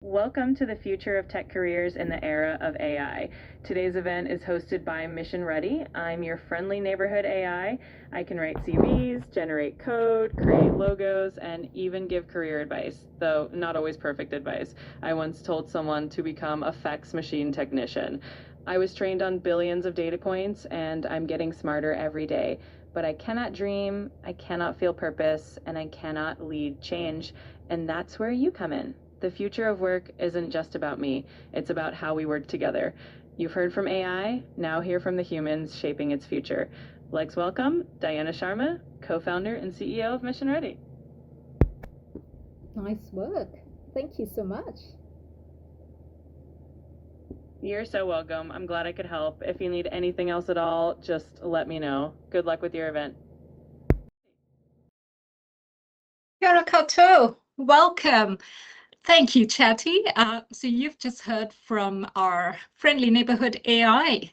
Welcome to the Future of Tech Careers in the Era of AI. Today's event is hosted by Mission Ready. I'm your friendly neighborhood AI. I can write CVs, generate code, create logos, and even give career advice, though not always perfect advice. I once told someone to become a fax machine technician. I was trained on billions of data points, and I'm getting smarter every day. But I cannot dream, I cannot feel purpose, and I cannot lead change. And that's where you come in. The future of work isn't just about me, it's about how we work together. You've heard from AI, now hear from the humans shaping its future. Let's welcome Diana Sharma, co-founder and CEO of Mission Ready. Nice work. Thank you so much. You're so welcome. I'm glad I could help. If you need anything else at all, just let me know. Good luck with your event. Kia ora koutou. Welcome. Thank you, Cathy. So you've just heard from our friendly neighborhood AI.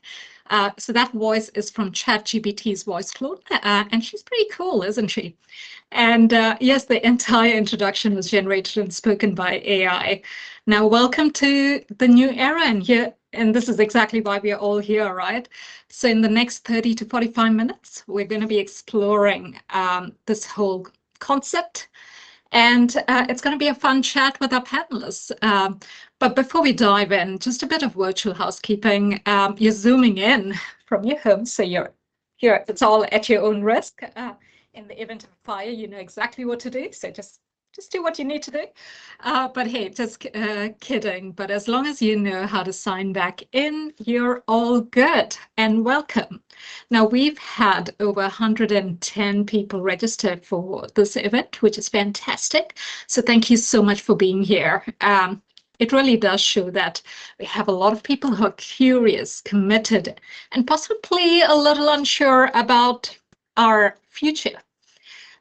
So that voice is from ChatGPT's voice clone, and she's pretty cool, isn't she? And yes, the entire introduction was generated and spoken by AI. Now, welcome to the new era, and this is exactly why we are all here, right? So in the next 30 to 45 minutes, we're going to be exploring this whole concept. And it's going to be a fun chat with our panelists. But before we dive in, just a bit of virtual housekeeping. You're zooming in from your home, so it's all at your own risk. In the event of a fire, you know exactly what to do. So just do what you need to do. But hey, just kidding. But as long as you know how to sign back in, you're all good and welcome. Now, we've had over 110 people registered for this event, which is fantastic. So thank you so much for being here. It really does show that we have a lot of people who are curious, committed, and possibly a little unsure about our future.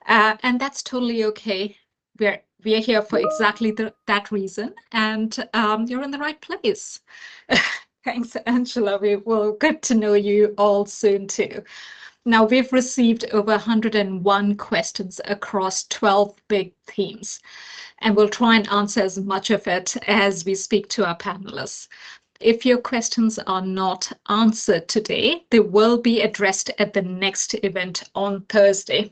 And that's totally okay. We are here for exactly that reason, and you're in the right place. Thanks, Angela. We will get to know you all soon too. Now, we've received over 101 questions across 12 big themes, and we'll try and answer as much of it as we speak to our panelists. If your questions are not answered today, they will be addressed at the next event on Thursday,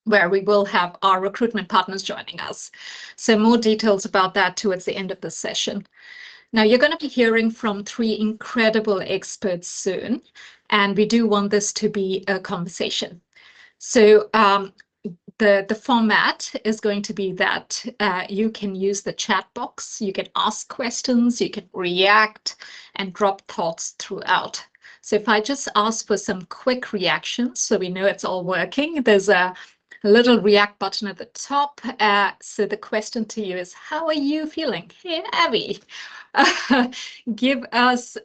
where we will have our recruitment partners joining us. So more details about that towards the end of the session. Now, you're going to be hearing from 3 incredible experts soon, and we do want this to be a conversation. So the format is going to be that you can use the chat box, you can ask questions, you can react, and drop thoughts throughout. So if I just ask for some quick reactions so we know it's all working, there's a little react button at the top. So the question to you is, how are you feeling? Hey, Abby, give us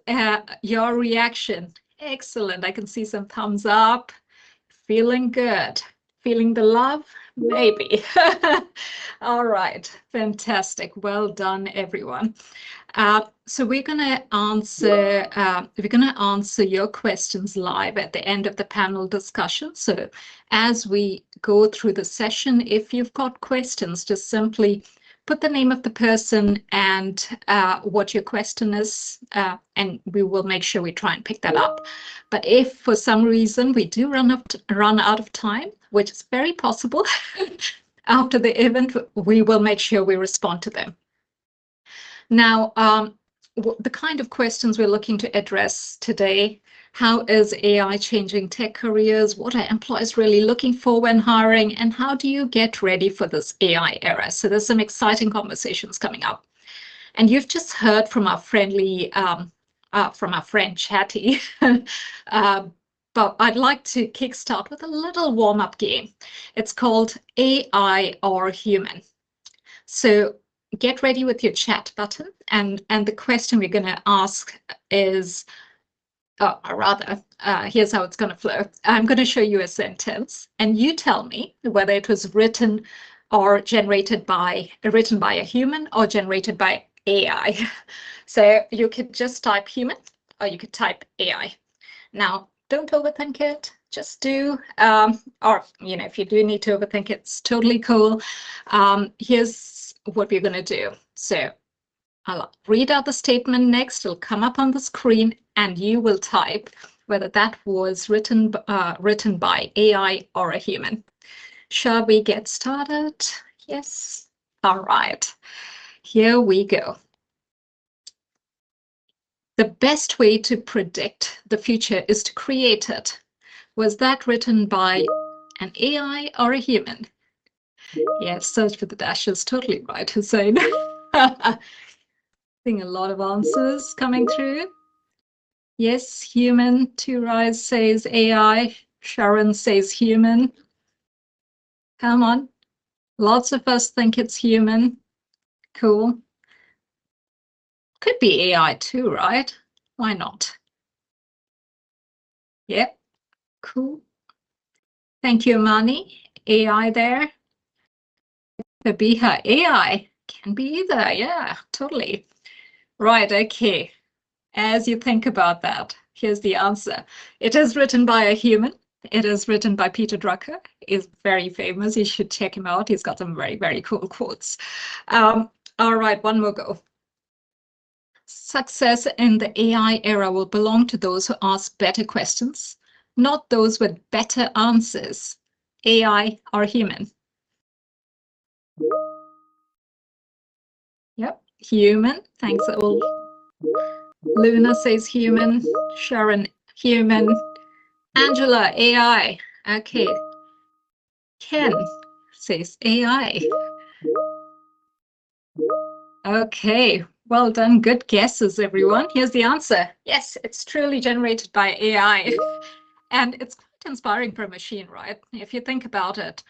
your reaction. Excellent. I can see some thumbs up. Feeling good. Feeling the love? Maybe. All right. Fantastic. Well done, everyone. So we're going to answer your questions live at the end of the panel discussion. So as we go through the session, if you've got questions, just simply put the name of the person and what your question is, and we will make sure we try and pick that up. But if for some reason we do run out of time, which is very possible, after the event, we will make sure we respond to them. Now, the kind of questions we're looking to address today: how is AI changing tech careers? What are employers really looking for when hiring? And how do you get ready for this AI era? So there's some exciting conversations coming up. And you've just heard from our friend Cathy. But I'd like to kickstart with a little warm-up game. It's called AI or Human. So get ready with your chat button, and the question we're going to ask is, here's how it's going to flow. I'm going to show you a sentence, and you tell me whether it was written by a human or generated by AI. So you could just type human, or you could type AI. Now, don't overthink it. Just do, or if you do need to overthink it, it's totally cool. Here's what we're going to do. So I'll read out the statement next. It'll come up on the screen, and you will type whether that was written by AI or a human. Shall we get started? Yes. All right. Here we go. The best way to predict the future is to create it. Was that written by an AI or a human? Yes, search for the dashes. Totally right, Husain. Seeing a lot of answers coming through. Yes, human. Two Rise says AI. Sharon says human. Come on. Lots of us think it's human. Cool. Could be AI too, right? Why not? Yep. Cool. Thank you, Mani. AI there. Fabiha, AI. Can be either. Yeah, totally. Right, okay. As you think about that, here's the answer. It is written by a human. It is written by Peter Drucker. He's very famous. You should check him out. He's got some very, very cool quotes. All right, one more go. Success in the AI era will belong to those who ask better questions, not those with better answers. AI or human? Yep, human. Thanks, all. Luna says human. Sharon, human. Angela, AI. Okay. Ken says AI. Okay, well done. Good guesses, everyone. Here's the answer. Yes, it's truly generated by AI. And it's quite inspiring for a machine, right? If you think about it,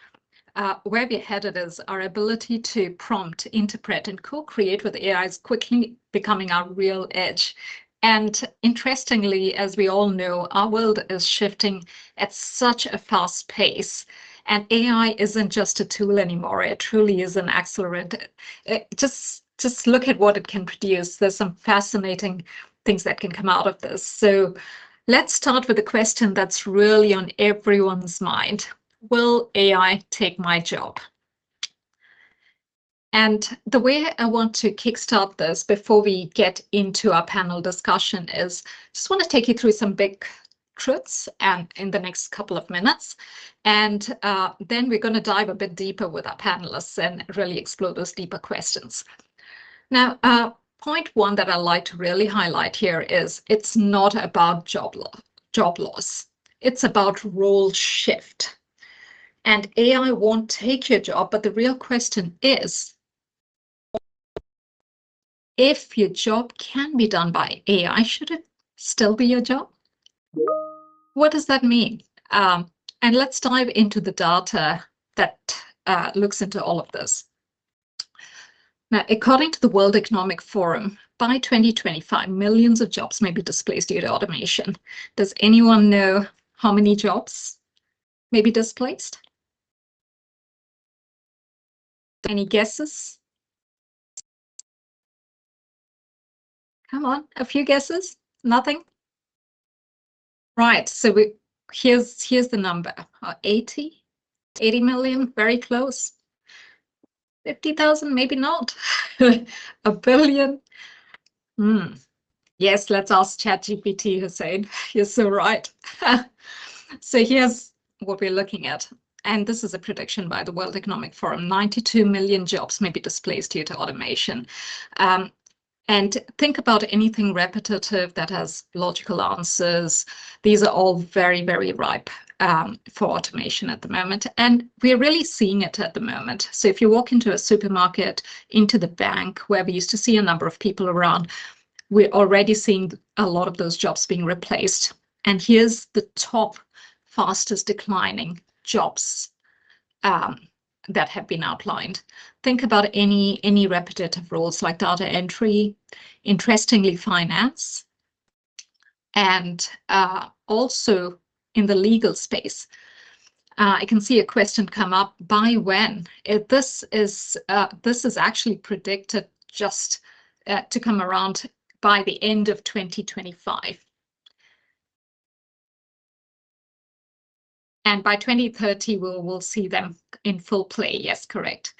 where we're headed is our ability to prompt, interpret, and co-create with AI is quickly becoming our real edge. And interestingly, as we all know, our world is shifting at such a fast pace. And AI isn't just a tool anymore. It truly is an accelerator. Just look at what it can produce. There's some fascinating things that can come out of this. So let's start with a question that's really on everyone's mind. Will AI take my job? And the way I want to kickstart this before we get into our panel discussion is just want to take you through some big truths and in the next couple of minutes. And then we're going to dive a bit deeper with our panelists and really explore those deeper questions. Now, point one that I like to really highlight here is it's not about job loss. It's about role shift. And AI won't take your job, but the real question is, if your job can be done by AI, should it still be your job? What does that mean? And let's dive into the data that looks into all of this. Now, according to the World Economic Forum, by 2025, millions of jobs may be displaced due to automation. Does anyone know how many jobs may be displaced? Any guesses? Come on, a few guesses? Nothing? Right, so here's the number. 80 million, very close. 50,000, maybe not. A billion. Yes, let's ask ChatGPT, Husain. You're so right. So here's what we're looking at. And this is a prediction by the World Economic Forum. 92 million jobs may be displaced due to automation. And think about anything repetitive that has logical answers. These are all very, very ripe for automation at the moment. And we're really seeing it at the moment. So if you walk into a supermarket, into the bank, where we used to see a number of people around, we're already seeing a lot of those jobs being replaced. And here's the top fastest declining jobs that have been outlined. Think about any repetitive roles like data entry, interestingly, finance, and also in the legal space. I can see a question come up: by when? This is actually predicted just to come around by the end of 2025. And by 2030, we'll see them in full play. Yes, correct.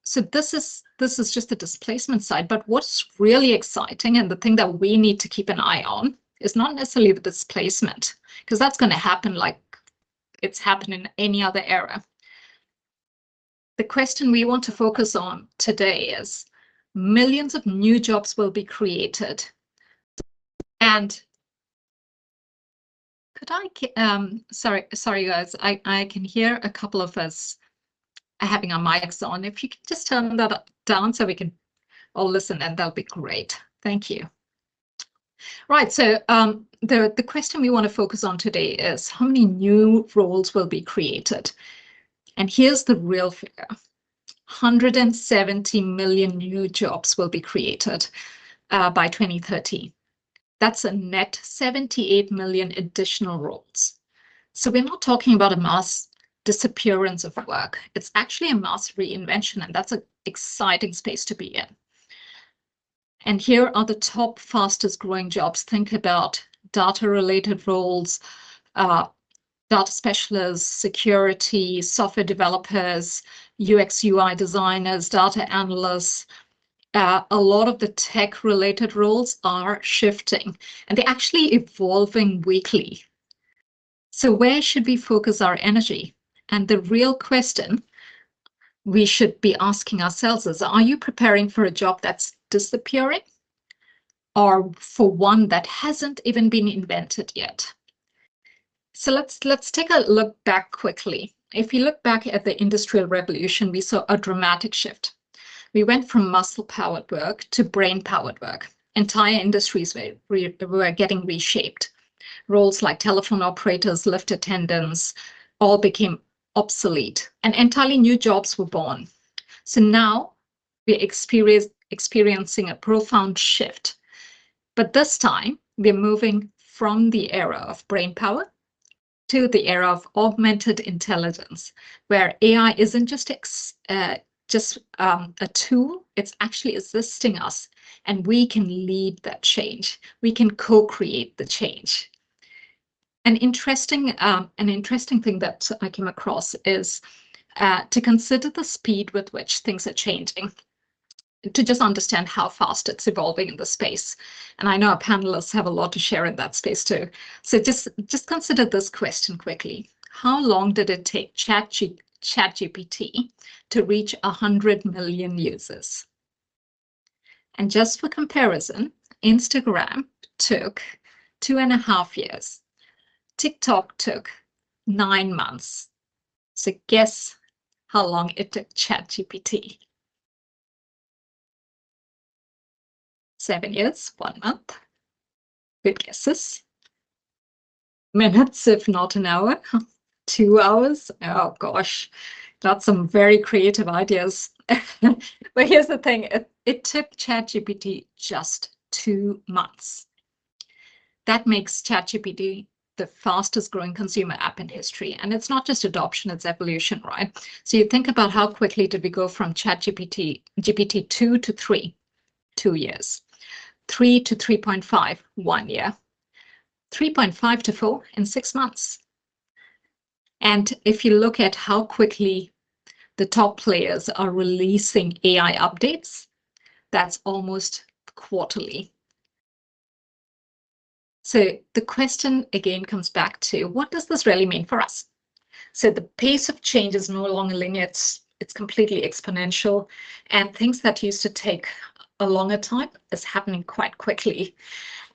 So this is just the displacement side, but what's really exciting and the thing that we need to keep an eye on is not necessarily the displacement, because that's going to happen like it's happened in any other era. The question we want to focus on today is millions of new jobs will be created. And could I, sorry guys, I can hear a couple of us having our mics on. If you can just turn that down so we can all listen, and that'll be great. Thank you. Right, so the question we want to focus on today is how many new roles will be created? And here's the real figure. 170 million new jobs will be created by 2030. That's a net 78 million additional roles. So we're not talking about a mass disappearance of work. It's actually a mass reinvention, and that's an exciting space to be in. And here are the top fastest growing jobs. Think about data-related roles, data specialists, security, software developers, UX, UI designers, data analysts. A lot of the tech-related roles are shifting, and they're actually evolving weekly. So where should we focus our energy? And the real question we should be asking ourselves is, are you preparing for a job that's disappearing or for one that hasn't even been invented yet? So let's take a look back quickly. If you look back at the Industrial Revolution, we saw a dramatic shift. We went from muscle-powered work to brain-powered work. Entire industries were getting reshaped. Roles like telephone operators, lift attendants, all became obsolete, and entirely new jobs were born. So now we're experiencing a profound shift. But this time, we're moving from the era of brain power to the era of augmented intelligence, where AI isn't just a tool, it's actually assisting us, and we can lead that change. We can co-create the change. An interesting thing that I came across is to consider the speed with which things are changing, to just understand how fast it's evolving in the space. And I know our panelists have a lot to share in that space too. So just consider this question quickly. How long did it take ChatGPT to reach 100 million users? And just for comparison, Instagram took 2.5 years. TikTok took 9 months. So guess how long it took ChatGPT? 7 years, 1 month. Good guesses. Minutes, if not an hour. 2 hours. Oh gosh, that's some very creative ideas. But here's the thing, it took ChatGPT just 2 months. That makes ChatGPT the fastest growing consumer app in history. And it's not just adoption, it's evolution, right? So you think about how quickly did we go from GPT 2 to 3, 2 years. 3 to 3.5, 1 year. 3.5 to 4 in 6 months. And if you look at how quickly the top players are releasing AI updates, that's almost quarterly. So the question again comes back to, what does this really mean for us? So the pace of change is no longer linear, it's completely exponential, and things that used to take a longer time is happening quite quickly.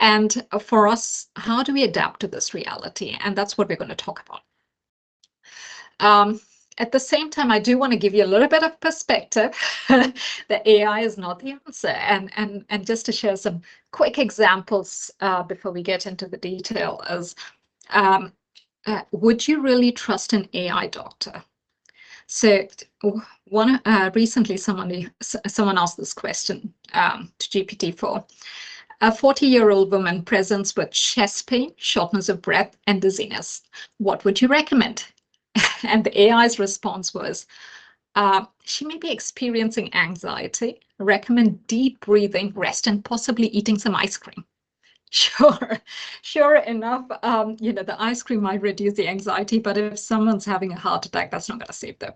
And for us, how do we adapt to this reality? And that's what we're going to talk about. At the same time, I do want to give you a little bit of perspective that AI is not the answer. And just to share some quick examples before we get into the detail is, would you really trust an AI doctor? So recently someone asked this question to GPT-4. A 40-year-old woman presents with chest pain, shortness of breath, and dizziness. What would you recommend? And the AI's response was, she may be experiencing anxiety. Recommend deep breathing, rest, and possibly eating some ice cream. Sure enough, the ice cream might reduce the anxiety, but if someone's having a heart attack, that's not going to save them.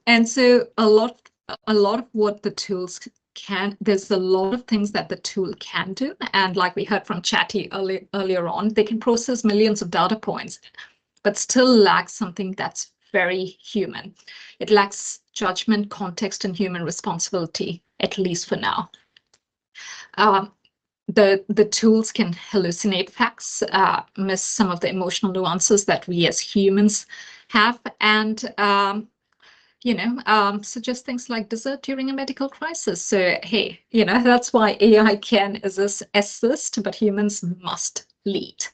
And so a lot a lot of what the tools can, there's a lot of things that the tool can do. And like we heard from Cathy earlier on, they can process millions of data points, but still lacks something that's very human. It lacks judgment, context, and human responsibility, at least for now. The tools can hallucinate facts, miss some of the emotional nuances that we as humans have, and suggest things like desert during a medical crisis. So hey, that's why AI can assist, but humans must lead.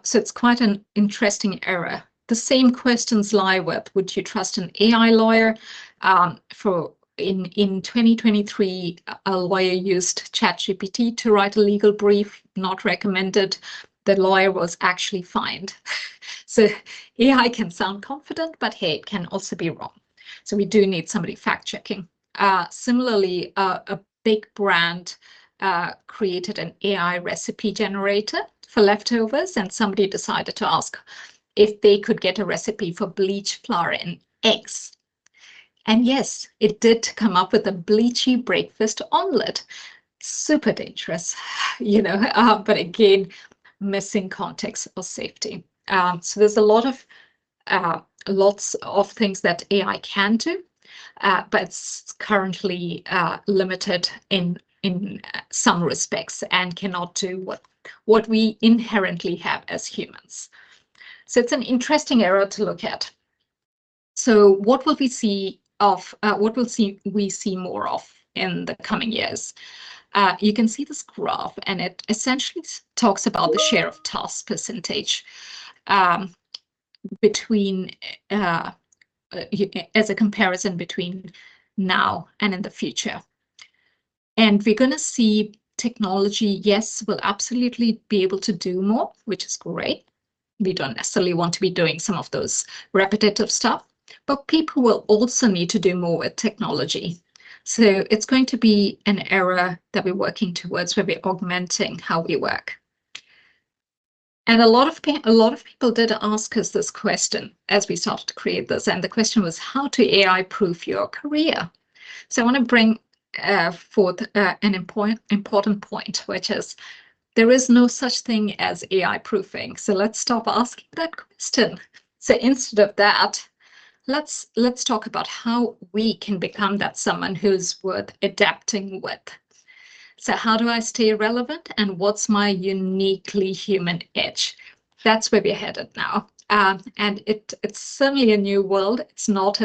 So it's quite an interesting era. The same questions lie with, would you trust an AI lawyer? In 2023, a lawyer used ChatGPT to write a legal brief, not recommended. The lawyer was actually fined. So AI can sound confident, but hey, it can also be wrong. So we do need somebody fact-checking. Similarly, a big brand created an AI recipe generator for leftovers, and somebody decided to ask if they could get a recipe for bleach, flour, and eggs. And yes, it did come up with a bleachy breakfast omelette. Super dangerous, but again, missing context or safety. So there's lots of things that AI can do, but it's currently limited in some respects and cannot do what we inherently have as humans. So it's an interesting era to look at. So what will we see more of in the coming years? You can see this graph, and it essentially talks about the share of task percentage between as a comparison between now and in the future. And we're going to see technology, yes, will absolutely be able to do more, which is great. We don't necessarily want to be doing some of those repetitive stuff, but people will also need to do more with technology. So it's going to be an era that we're working towards, where we're augmenting how we work. And a lot of people did ask us this question as we started to create this, and the question was, how to AI-proof your career? So I want to bring forth an important point, which is there is no such thing as AI-proofing. So let's stop asking that question. So instead of that, let's talk about how we can become that someone who's worth adapting with. So how do I stay relevant, and what's my uniquely human edge? That's where we're headed now. And it's certainly a new world. It's not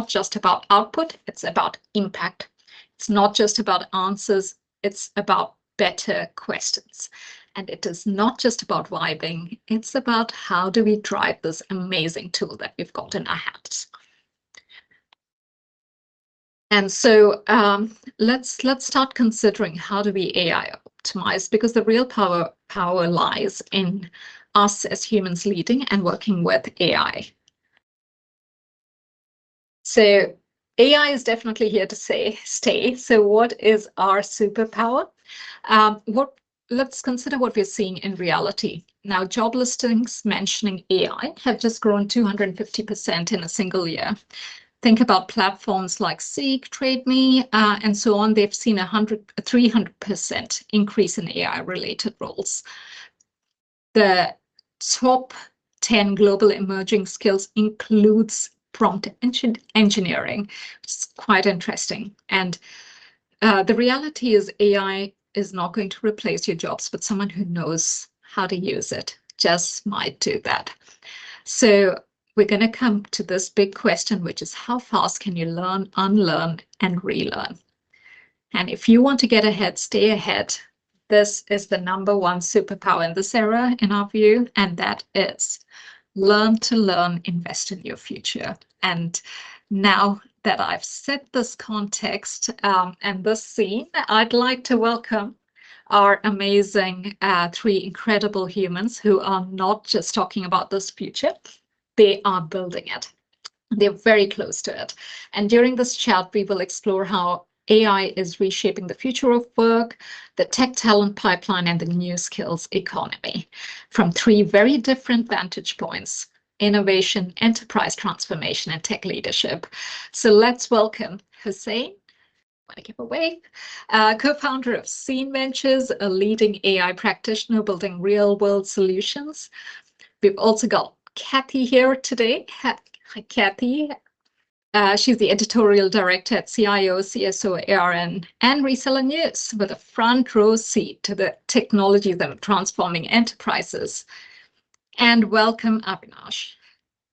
just about output, it's about impact. It's not just about answers, it's about better questions. And it is not just about vibing, it's about how do we drive this amazing tool that we've got in our hands. And so let's start considering how do we AI optimize, because the real power lies in us as humans leading and working with AI. So AI is definitely here to stay. So what is our superpower? Let's consider what we're seeing in reality. Now, job listings mentioning AI have just grown 250% in a single year. Think about platforms like Seek, TradeMe, and so on. They've seen 300% increase in AI-related roles. The top 10 global emerging skills includes prompt engineering, which is quite interesting. And the reality is AI is not going to replace your jobs, but someone who knows how to use it just might do that. So we're going to come to this big question, which is how fast can you learn, unlearn, and relearn? And if you want to get ahead, stay ahead, this is the number one superpower in this era, in our view, and that is learn to learn, invest in your future. And now that I've set this context and this scene, I'd like to welcome our amazing three incredible humans who are not just talking about this future, they are building it. They're very close to it. And during this chat, we will explore how AI is reshaping the future of work, the tech talent pipeline, and the new skills economy from three very different vantage points. innovation, enterprise transformation, and tech leadership. So let's welcome Husain. Want to give a wave? Co-founder of Scene Ventures, a leading AI practitioner building real-world solutions. We've also got Cathy here today. Hi, Cathy. She's the editorial director at CIO, CSO, ARN, and Reseller News, with a front row seat to the technologies that are transforming enterprises. And welcome Avinash,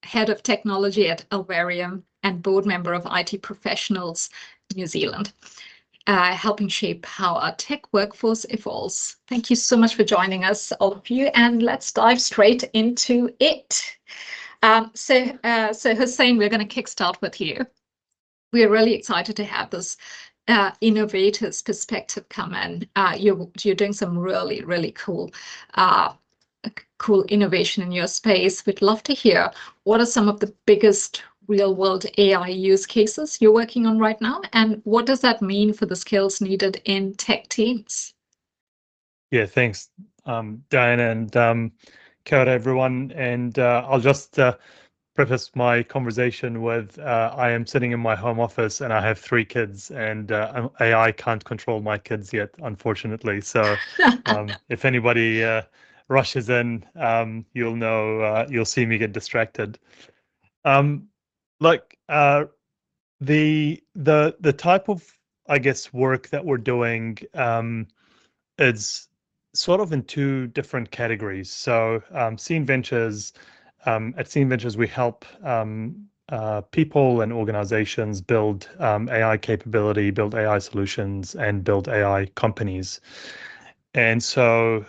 head of technology at Alvarium and board member of IT Professionals New Zealand, helping shape how our tech workforce evolves. Thank you so much for joining us, all of you, and let's dive straight into it. So Husain, we're going to kickstart with you. We're really excited to have this innovator's perspective come in. You're doing some really, really cool innovation in your space. We'd love to hear what are some of the biggest real-world AI use cases you're working on right now, and what does that mean for the skills needed in tech teams? Yeah, thanks, Diana, and kia ora, everyone. And I'll just preface my conversation with I am sitting in my home office and I have 3 kids, and AI can't control my kids yet, unfortunately. So if anybody rushes in, you'll know, you'll see me get distracted. Like the type of, I guess, work that we're doing is sort of in 2 different categories. So Scene Ventures, at Scene Ventures, we help people and organizations build AI capability, build AI solutions, and build AI companies. And so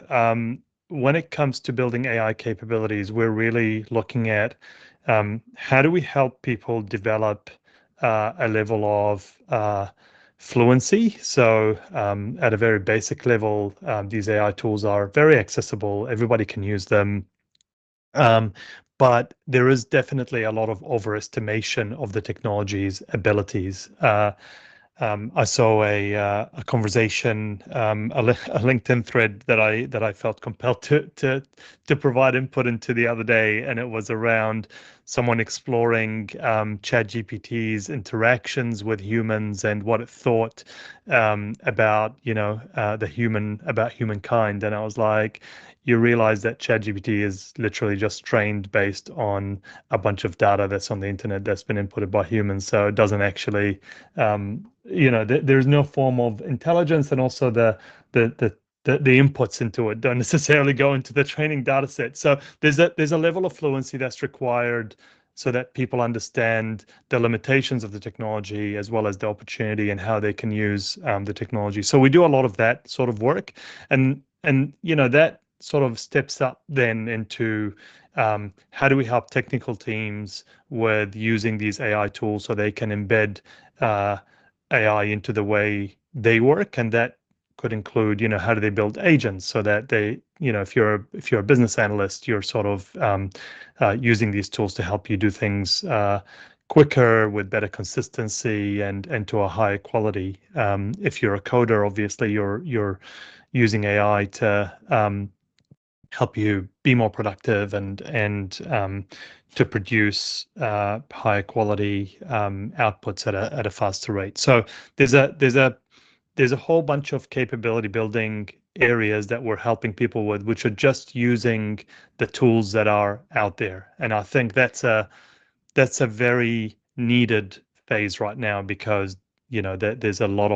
when it comes to building AI capabilities, we're really looking at how do we help people develop a level of fluency. So at a very basic level, these AI tools are very accessible. Everybody can use them. But there is definitely a lot of overestimation of the technology's abilities. I saw a conversation, a LinkedIn thread that I felt compelled to provide input into the other day, and it was around someone exploring ChatGPT's interactions with humans and what it thought about about humankind. And I was like, you realize that ChatGPT is literally just trained based on a bunch of data that's on the internet that's been inputted by humans, so it doesn't actually there's no form of intelligence, and also the inputs into it don't necessarily go into the training data set. So there's a level of fluency that's required so that people understand the limitations of the technology as well as the opportunity and how they can use the technology. So we do a lot of that sort of work, and that sort of steps up then into how do we help technical teams with using these AI tools so they can embed AI into the way they work. And that could include, how do they build agents so that they, if you're a business analyst, you're sort of using these tools to help you do things quicker with better consistency and to a higher quality. If you're a coder, obviously you're using AI to help you be more productive and to produce higher quality outputs at a faster rate. So there's a whole bunch of capability building areas that we're helping people with, which are just using the tools that are out there. And I think that's a very needed phase right now, because there's a lot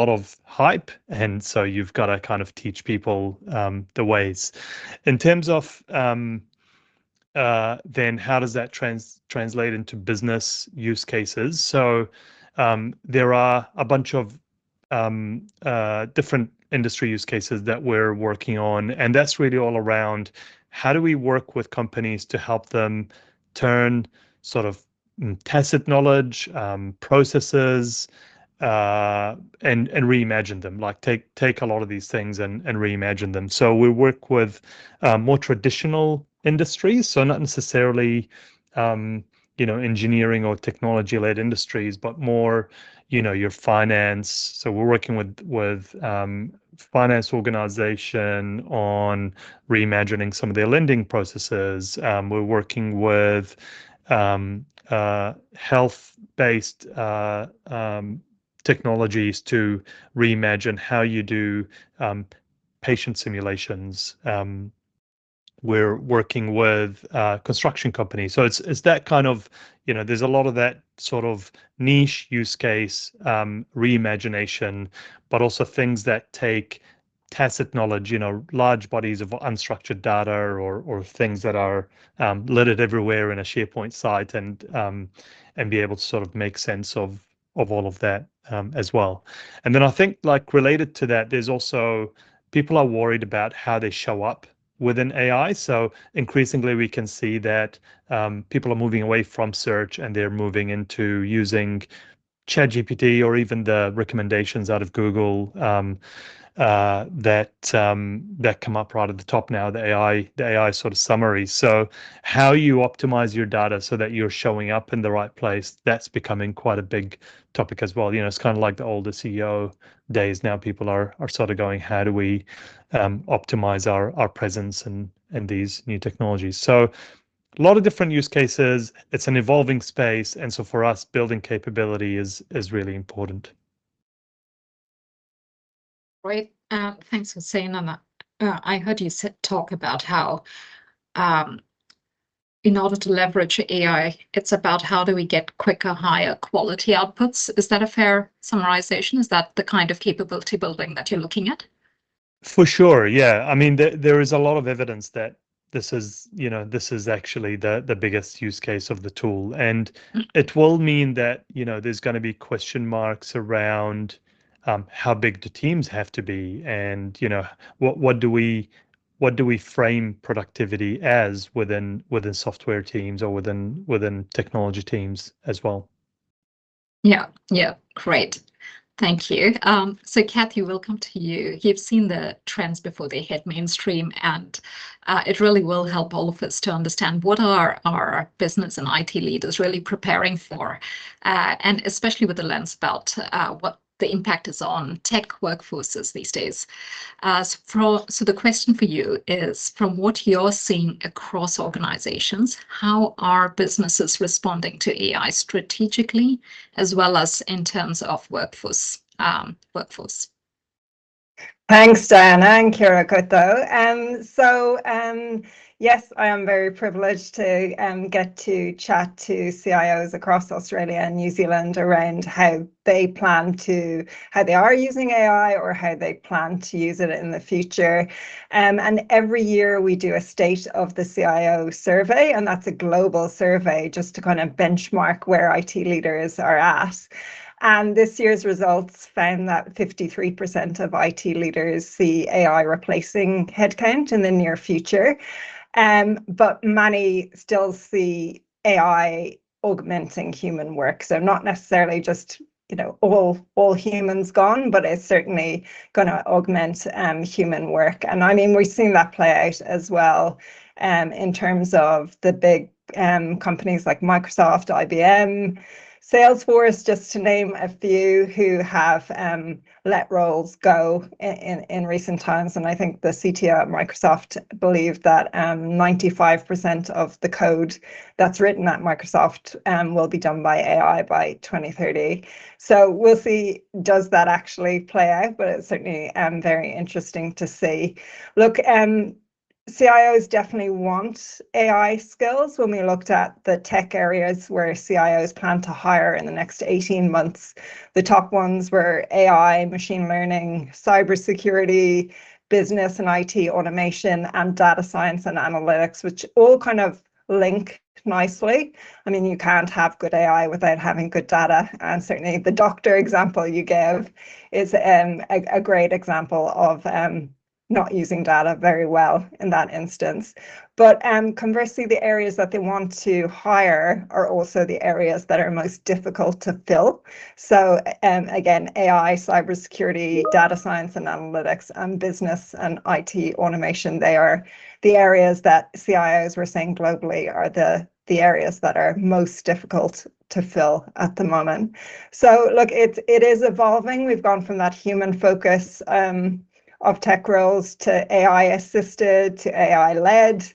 of hype, and so you've got to kind of teach people the ways. In terms of then how does that translate into business use cases? So there are a bunch of different industry use cases that we're working on, and that's really all around how do we work with companies to help them turn sort of tacit knowledge, processes, and reimagine them, like take a lot of these things and reimagine them. So we work with more traditional industries, so not necessarily engineering or technology-led industries, but more your finance. So we're working with finance organization on reimagining some of their lending processes. We're working with health-based technologies to reimagine how you do patient simulations. We're working with construction companies. So it's that kind of, there's a lot of that sort of niche use case, reimagination, but also things that take tacit knowledge, large bodies of unstructured data or things that are littered everywhere in a SharePoint site, and be able to sort of make sense of all of that as well. And then I think, like, related to that, there's also people are worried about how they show up within AI. So increasingly, we can see that people are moving away from search and they're moving into using ChatGPT or even the recommendations out of Google that come up right at the top now, the AI sort of summary. So how you optimize your data so that you're showing up in the right place, that's becoming quite a big topic as well. It's kind of like the older CEO days. Now people are sort of going, how do we optimize our presence and these new technologies? So a lot of different use cases. It's an evolving space, and so for us, building capability is really important. Right. Thanks for saying that. I heard you talk about how in order to leverage AI, it's about how do we get quicker, higher quality outputs. Is that a fair summarization? Is that the kind of capability building that you're looking at? For sure, yeah. I mean, there is a lot of evidence that this is actually the biggest use case of the tool, and it will mean that there's going to be question marks around how big the teams have to be, and what do we frame productivity as within software teams or within technology teams as well. Yeah, great. Thank you. So Cathy, welcome to you. You've seen the trends before they hit mainstream, and it really will help all of us to understand what are our business and IT leaders really preparing for, and especially with the lens about what the impact is on tech workforces these days. So the question for you is, from what you're seeing across organizations, how are businesses responding to AI strategically, as well as in terms of workforce? Thanks, Diana, and Kia koto. Yes, I am very privileged to get to chat to CIOs across Australia and New Zealand around how they are using AI or how they plan to use it in the future. And every year we do a state of the CIO survey, and that's a global survey just to kind of benchmark where IT leaders are at. And this year's results found that 53% of IT leaders see AI replacing headcount in the near future. But many still see AI augmenting human work. So not necessarily just all humans gone, but it's certainly going to augment human work. And I mean, we've seen that play out as well in terms of the big companies like Microsoft, IBM, Salesforce, just to name a few, who have let roles go in recent times. And I think the CTO at Microsoft believed that 95% of the code that's written at Microsoft will be done by AI by 2030. So we'll see, does that actually play out? But it's certainly very interesting to see. Look, CIOs definitely want AI skills. When we looked at the tech areas where CIOs plan to hire in the next 18 months, the top ones were AI, machine learning, cybersecurity, business and IT automation, and data science and analytics, which all kind of link nicely. I mean, you can't have good AI without having good data. And certainly the doctor example you gave is a great example of not using data very well in that instance. But conversely, the areas that they want to hire are also the areas that are most difficult to fill. So again, AI, cybersecurity, data science and analytics, and business and IT automation, they are the areas that CIOs were saying globally are the areas that are most difficult to fill at the moment. So look, it is evolving. We've gone from that human focus of tech roles to AI assisted to AI led,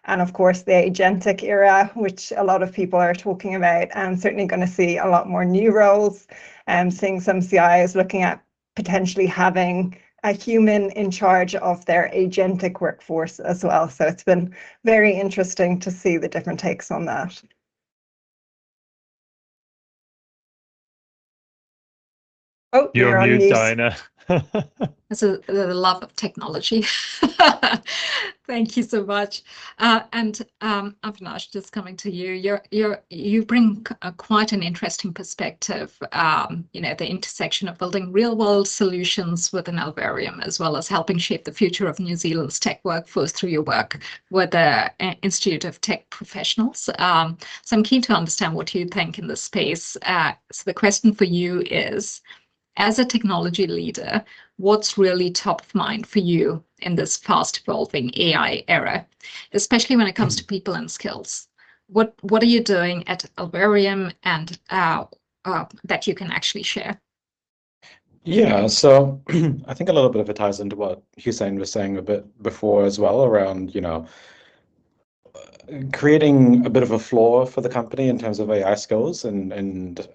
and of course the agentic era, which a lot of people are talking about, and certainly going to see a lot more new roles. Seeing some CIOs looking at potentially having a human in charge of their agentic workforce as well. So it's been very interesting to see the different takes on that. Oh, You're on mute, Diana. It's the love of technology. Thank you so much. And Avinash, just coming to you, you bring quite an interesting perspective. The intersection of building real-world solutions within Alvarium, as well as helping shape the future of New Zealand's tech workforce through your work with the Institute of Tech Professionals. So I'm keen to understand what you think in this space. So the question for you is, as a technology leader, what's really top of mind for you in this fast evolving AI era, especially when it comes to people and skills? What are you doing at Alvarium and that you can actually share? Yeah, so I think a little bit of it ties into what Husain was saying a bit before as well around, creating a bit of a floor for the company in terms of AI skills, and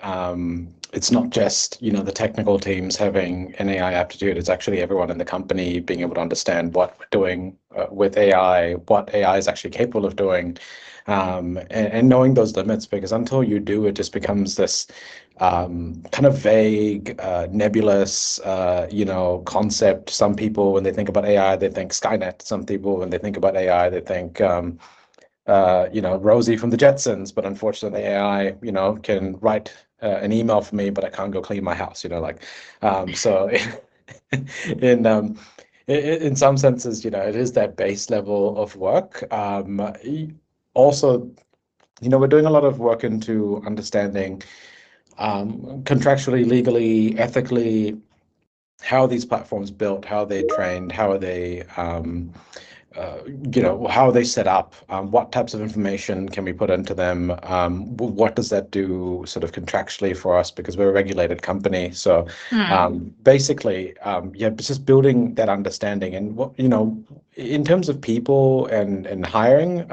it's not just the technical teams having an AI aptitude. It's actually everyone in the company being able to understand what we're doing with AI, what AI is actually capable of doing, and knowing those limits, because until you do, it just becomes this kind of vague, nebulous, concept. Some people, when they think about AI, they think Skynet. Some people, when they think about AI, they think Rosie from the Jetsons, but unfortunately AI, can write an email for me, but I can't go clean my house, so in some senses, it is that base level of work. Also, we're doing a lot of work into understanding contractually, legally, ethically, how are these platforms built, how are they trained, how are they how are they set up? What types of information can we put into them? What does that do sort of contractually for us, because we're a regulated company? So basically, just building that understanding. And what in terms of people and hiring,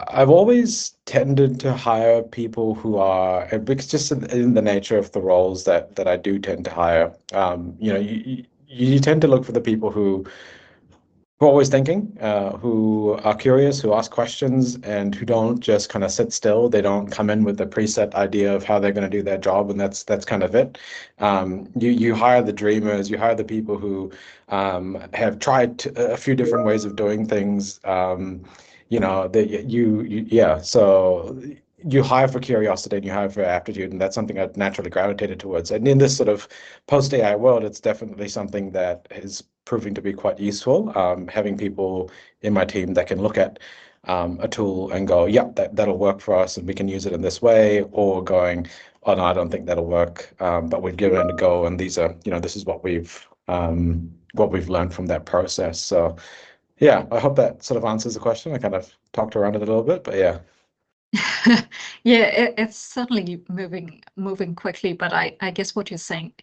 I've always tended to hire people who are, because just in the nature of the roles that I do tend to hire, you tend to look for the people who are always thinking, who are curious, who ask questions, and who don't just kind of sit still. They don't come in with a preset idea of how they're going to do their job, and that's kind of it. You hire the dreamers, you hire the people who have tried a few different ways of doing things. So you hire for curiosity and you hire for aptitude, and that's something I've naturally gravitated towards. And in this sort of post-AI world, it's definitely something that is proving to be quite useful. Having people in my team that can look at a tool and go, yeah, that'll work for us and we can use it in this way, or going, oh no, I don't think that'll work, but we've given it a go, and these are, this is what we've learned from that process. So yeah, I hope that sort of answers the question. I kind of talked around it a little bit, but yeah. Yeah, it's certainly moving quickly, but I guess what you're saying,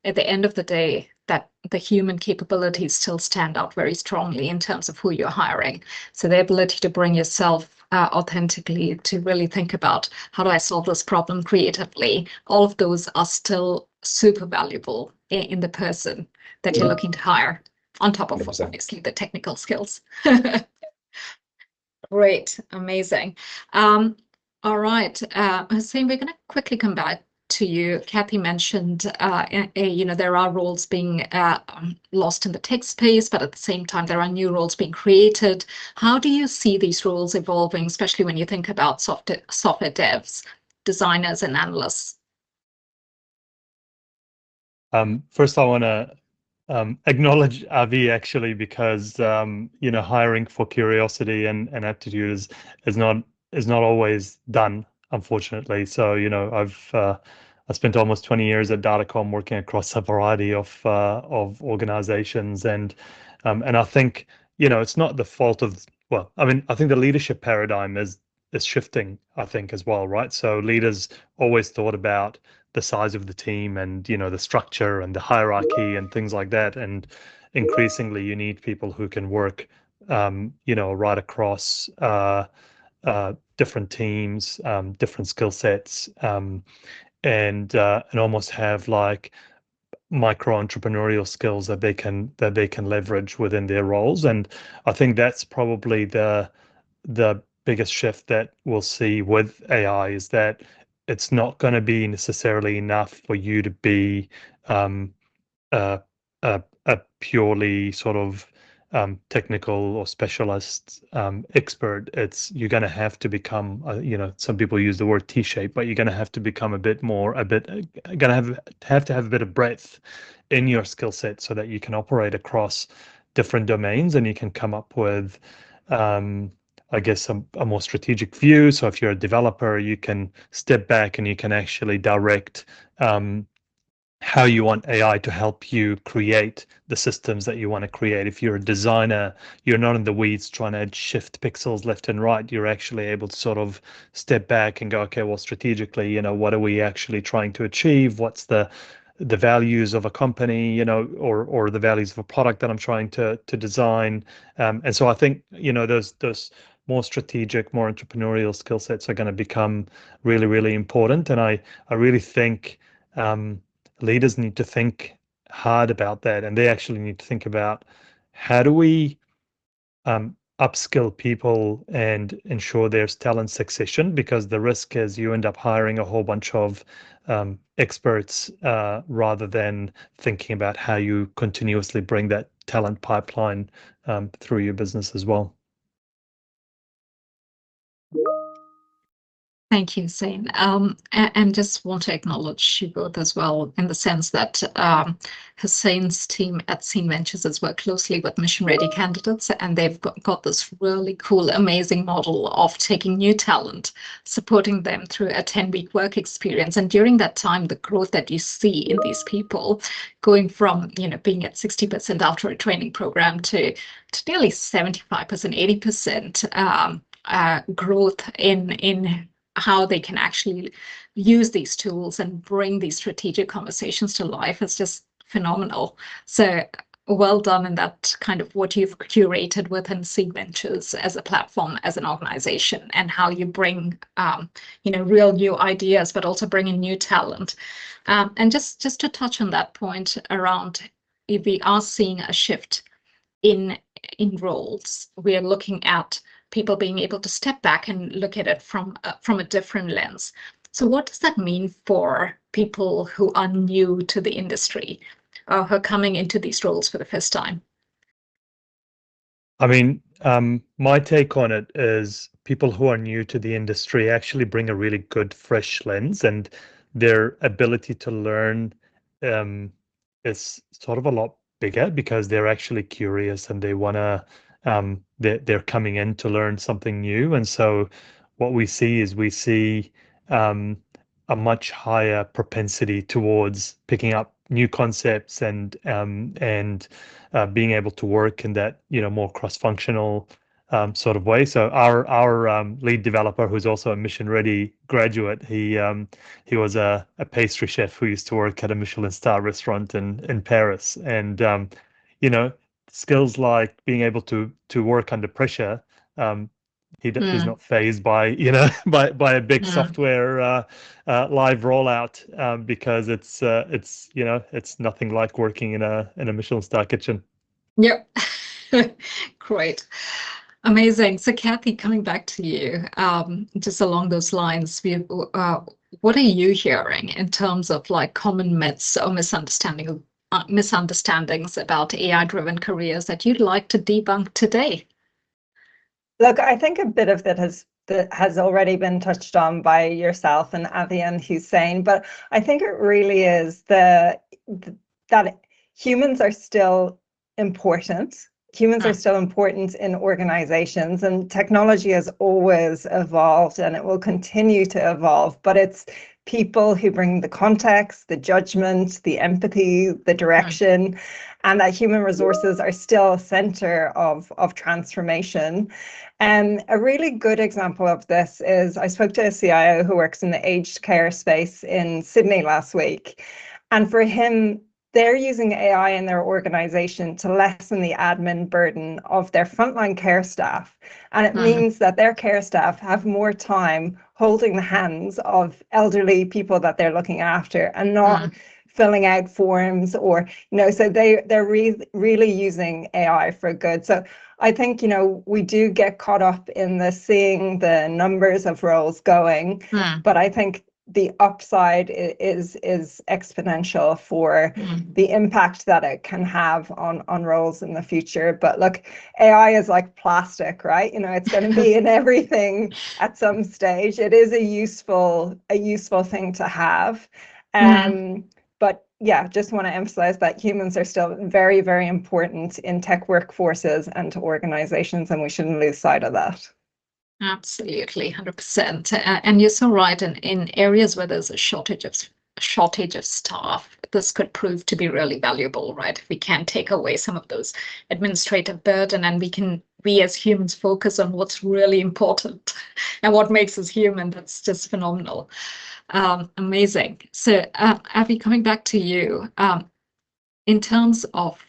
at the end of the day, that the human capabilities still stand out very strongly in terms of who you're hiring. So the ability to bring yourself authentically, to really think about, how do I solve this problem creatively? All of those are still super valuable in the person that you're looking to hire, on top of 100%. obviously the technical skills. Great, amazing. All right, Husain, we're going to quickly come back to you. Cathy mentioned, there are roles being lost in the tech space, but at the same time, there are new roles being created. How do you see these roles evolving, especially when you think about software devs, designers, and analysts? First, I want to acknowledge Avi, actually, because hiring for curiosity and aptitude is not always done, unfortunately. So I spent almost 20 years at Datacom working across a variety of organizations, and I think it's not the fault of, I think the leadership paradigm is shifting, I think, as well, right? So leaders always thought about the size of the team and the structure and the hierarchy and things like that. And increasingly, you need people who can work, right across different teams, different skill sets, and almost have like micro entrepreneurial skills that they can leverage within their roles. And I think that's probably the biggest shift that we'll see with AI, is that it's not going to be necessarily enough for you to be a, a purely sort of technical or specialist expert. You're going to have to become, some people use the word T-shape, but you're going to have to become going to have to have a bit of breadth in your skill set so that you can operate across different domains and you can come up with, I guess, a more strategic view. So if you're a developer, you can step back and you can actually direct how you want AI to help you create the systems that you want to create. If you're a designer, you're not in the weeds trying to shift pixels left and right. You're actually able to sort of step back and go, okay, well, strategically, what are we actually trying to achieve? What's the values of a company, or the values of a product that I'm trying to design. And so I think, those more strategic, more entrepreneurial skill sets are going to become really, really important. And I really think leaders need to think hard about that, and they actually need to think about how do we upskill people and ensure there's talent succession, because the risk is you end up hiring a whole bunch of experts rather than thinking about how you continuously bring that talent pipeline through your business as well. Thank you, Husain. And just want to acknowledge you both as well, in the sense that Husain's team at Scene Ventures has worked closely with mission-ready candidates, and they've got this really cool, amazing model of taking new talent, supporting them through a 10-week work experience. And during that time, the growth that you see in these people, going from being at 60% after a training program to nearly 75%, 80% growth in how they can actually use these tools and bring these strategic conversations to life is just phenomenal. So well done in that kind of what you've curated within Scene Ventures as a platform, as an organization, and how you bring real new ideas, but also bring in new talent. And just to touch on that point around, if we are seeing a shift in roles, we are looking at people being able to step back and look at it from a different lens. So what does that mean for people who are new to the industry, or who are coming into these roles for the first time? I mean, my take on it is people who are new to the industry actually bring a really good, fresh lens, and their ability to learn is sort of a lot bigger because they're actually curious and they want to they're coming in to learn something new. And so what we see is a much higher propensity towards picking up new concepts and being able to work in that more cross-functional sort of way. So our lead developer, who's also a Mission Ready graduate, he was a pastry chef who used to work at a Michelin star restaurant in Paris, and skills like being able to work under pressure. He's not phased by by a big software live rollout because it's nothing like working in a Michelin star kitchen. Yep. Great. Amazing. So Cathy, coming back to you, just along those lines, what are you hearing in terms of like common myths or misunderstandings about AI-driven careers that you'd like to debunk today? Look, I think a bit of that has already been touched on by yourself and Avi and Husain, but I think it really is that humans are still important. Humans are still important in organizations, and technology has always evolved and it will continue to evolve, but it's people who bring the context, the judgment, the empathy, the direction, and that human resources are still a center of transformation. And a really good example of this is I spoke to a CIO who works in the aged care space in Sydney last week. And for him, they're using AI in their organization to lessen the admin burden of their frontline care staff. And it means that their care staff have more time holding the hands of elderly people that they're looking after and not filling out forms or, so they're really using AI for good. So I think, we do get caught up in the seeing the numbers of roles going, but I think the upside is exponential for the impact that it can have on roles in the future. But look, AI is like plastic, right? It's going to be in everything at some stage. It is a useful thing to have. But yeah, just want to emphasize that humans are still very, very important in tech workforces and to organizations, and we shouldn't lose sight of that. Absolutely, 100%. And you're so right. In areas where there's a shortage of staff, this could prove to be really valuable, right? If we can take away some of those administrative burden, and we as humans focus on what's really important and what makes us human, that's just phenomenal. Amazing. So, Avi, coming back to you, in terms of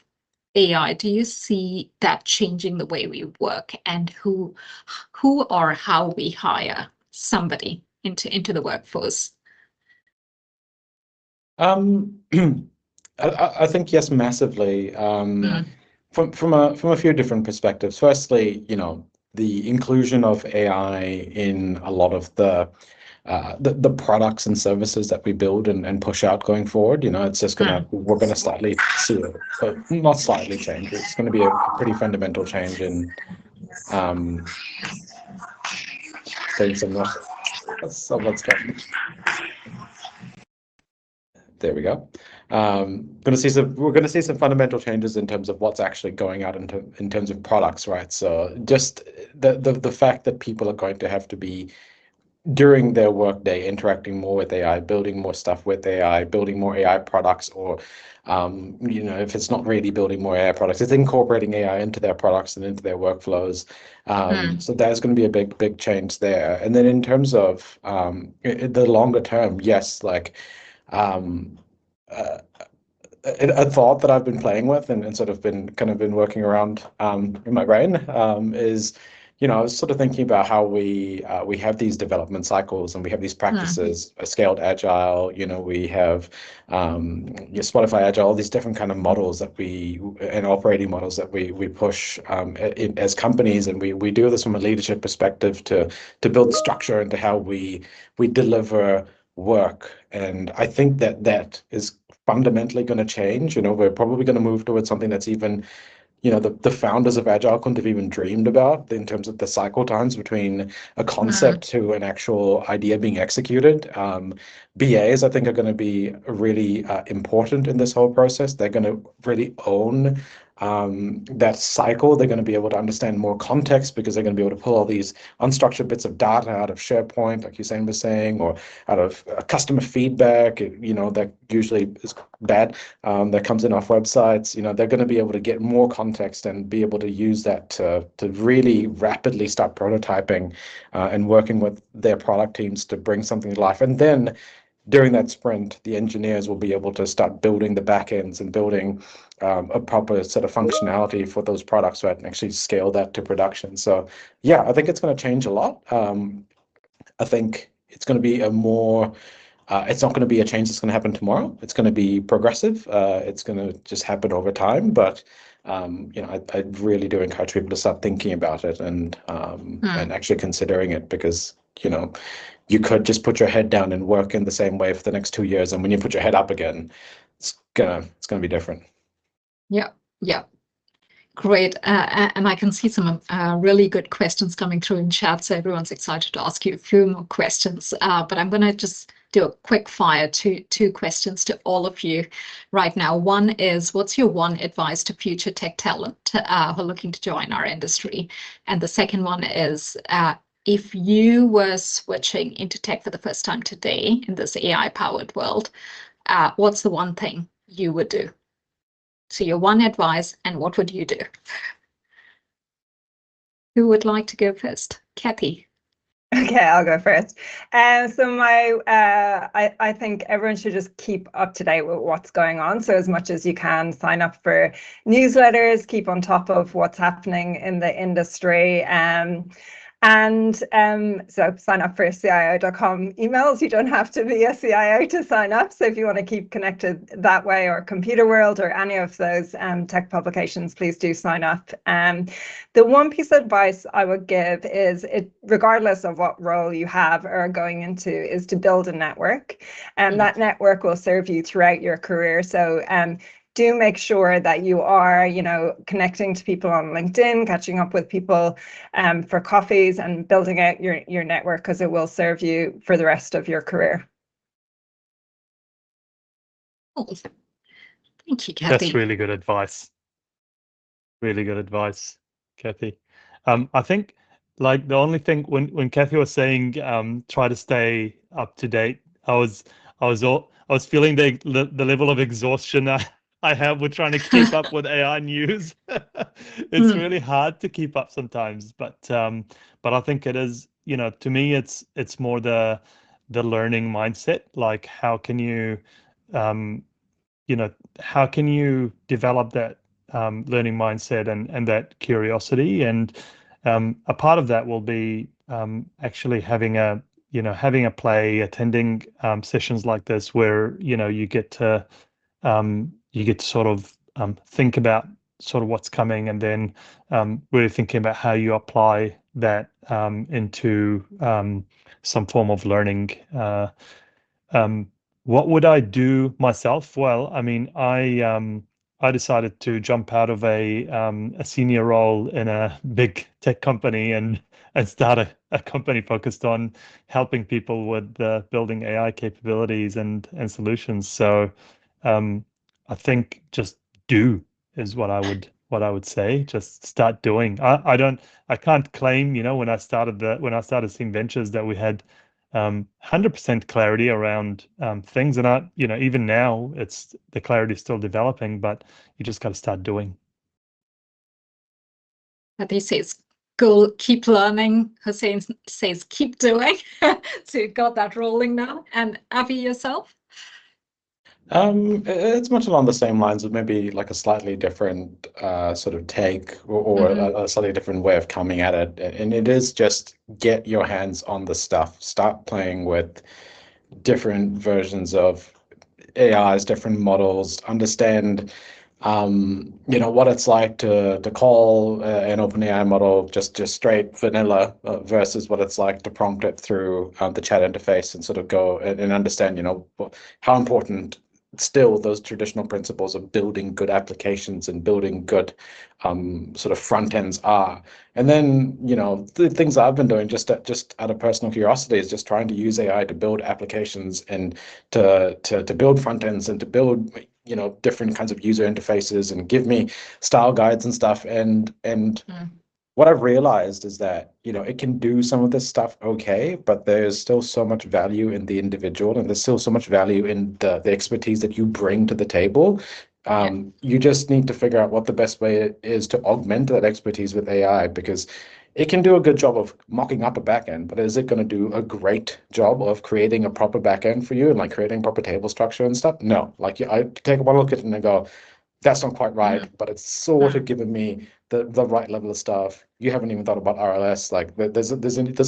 AI, do you see that changing the way we work and who or how we hire somebody into the workforce? I think yes, massively. From a few different perspectives. Firstly, the inclusion of AI in a lot of the products and services that we build and push out going forward, it's just we're gonna slightly see it, but not slightly change. It's going to be a pretty fundamental change in someone's coming. There we go. We're going to see some fundamental changes in terms of what's actually going out in terms of products, right? So just the fact that people are going to have to be, during their workday, interacting more with AI, building more stuff with AI, building more AI products, or if it's not really building more AI products, it's incorporating AI into their products and into their workflows. So there's going to be a big change there. And then in terms of the longer term, yes, like a thought that I've been playing with and sort of been working around in my brain is, I was sort of thinking about how we have these development cycles and we have these practices, scaled agile, we have Spotify agile, all these different kind of models and operating models that we push as companies, and we do this from a leadership perspective to build structure into how we deliver work. And I think that is fundamentally going to change. We're probably going to move towards something that's even, the founders of Agile couldn't have even dreamed about in terms of the cycle times between a concept to an actual idea being executed. BAs, I think, are going to be really important in this whole process. They're going to really own that cycle. They're going to be able to understand more context because they're going to be able to pull all these unstructured bits of data out of SharePoint, like Husain was saying, or out of customer feedback, that usually is bad, that comes in off websites. They're going to be able to get more context and be able to use that to really rapidly start prototyping and working with their product teams to bring something to life. And then during that sprint, the engineers will be able to start building the backends and building a proper set of functionality for those products, right, and actually scale that to production. So yeah, I think it's going to change a lot. I think it's going to be it's not going to be a change that's going to happen tomorrow. It's going to be progressive. It's going to just happen over time. But I really do encourage people to start thinking about it and actually considering it, because you could just put your head down and work in the same way for the next 2 years, and when you put your head up again, it's gonna be different. Yeah. Great. And I can see some really good questions coming through in chat, so everyone's excited to ask you a few more questions. But I'm going to just do a quick fire two questions to all of you right now. One is, what's your one advice to future tech talent who are looking to join our industry? And the second one is, if you were switching into tech for the first time today in this AI-powered world, what's the one thing you would do? So your one advice, and what would you do? Who would like to go first? Cathy. Okay, I'll go first. So I think everyone should just keep up to date with what's going on. So as much as you can, sign up for newsletters, keep on top of what's happening in the industry. So sign up for CIO.com emails. You don't have to be a CIO to sign up. So if you want to keep connected that way, or Computer World, or any of those tech publications, please do sign up. The one piece of advice I would give is, regardless of what role you have or are going into, is to build a network. And that network will serve you throughout your career. So do make sure that you are, connecting to people on LinkedIn, catching up with people for coffees, and building out your network, because it will serve you for the rest of your career. Oh, thank you, Cathy. That's really good advice. Really good advice, Cathy. I think, like, the only thing when Cathy was saying try to stay up to date, I was feeling the level of exhaustion I have with trying to keep up with AI news. It's really hard to keep up sometimes, but I think it is, to me, it's more the learning mindset. Like, how can you how can you develop that learning mindset and that curiosity? And a part of that will be actually having a play, attending sessions like this, where you get to sort of think about sort of what's coming, and then really thinking about how you apply that into some form of learning. What would I do myself? Well, I mean, I decided to jump out of a senior role in a big tech company and start a company focused on helping people with building AI capabilities and solutions. So I think just do is what I would say. Just start doing. I can't claim, when I started Seeing Ventures, that we had 100% clarity around things, and even now, the clarity is still developing, but you just got to start doing. Cathy says, "Go, keep learning." Husain says, "Keep doing." So you got that rolling now. And Avi, yourself? It's much along the same lines of maybe like a slightly different sort of take, or a slightly different way of coming at it. And it is just get your hands on the stuff. Start playing with different versions of AIs, different models. Understand, what it's like to call an OpenAI model just straight vanilla versus what it's like to prompt it through the chat interface, and sort of go and understand, how important still those traditional principles of building good applications and building good sort of front ends are. And then, the things I've been doing just out of personal curiosity is just trying to use AI to build applications, and to build front ends, and to build different kinds of user interfaces, and give me style guides and stuff. And what I've realized is that, it can do some of this stuff okay, but there's still so much value in the individual, and there's still so much value in the expertise that you bring to the table. You just need to figure out what the best way is to augment that expertise with AI, because it can do a good job of mocking up a backend, but is it going to do a great job of creating a proper backend for you, and like creating proper table structure and stuff? No. Like, I take one look at it and I go, that's not quite right, but it's sort of given me the right level of stuff. You haven't even thought about RLS. Like, there's